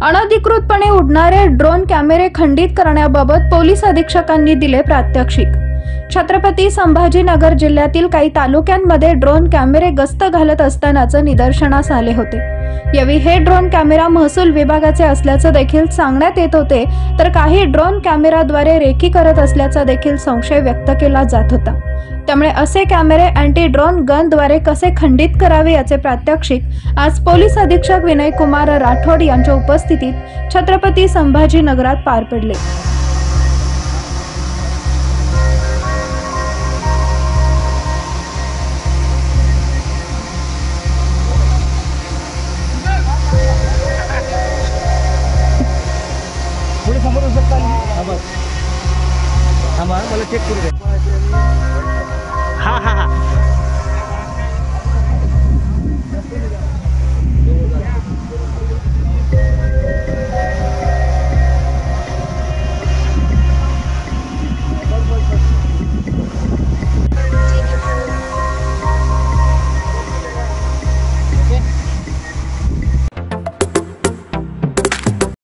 अनधिकृतपणे उडणारे ड्रोन कॅमेरे खंडित करण्याबाबत पोलीस अधीक्षकांनी दिले प्रात्यक्षिक। छत्रपती संभाजीनगर जिल्ह्यातील काही तालुक्यांमध्ये ड्रोन कॅमेरे गस्त घालत असतानाचे निदर्शनास आले होते। यावेळी हे ड्रोन कॅमेरा महसूल विभागाचे असल्याचे देखील सांगण्यात येत होते, तर काही ड्रोन कॅमेराद्वारे रेकी करत असल्याचा देखील संशय व्यक्त केला जात होता। त्यामुळे असे कॅमेरे अँटी ड्रोन गनद्वारे कसे खंडित करावे याचे प्रात्यक्षिक आज पोलीस अधीक्षक विनय कुमार राठोड यांच्या उपस्थितीत छत्रपती संभाजीनगरात पार पडले। थोडे समोर शकता मला चेक करू द्या।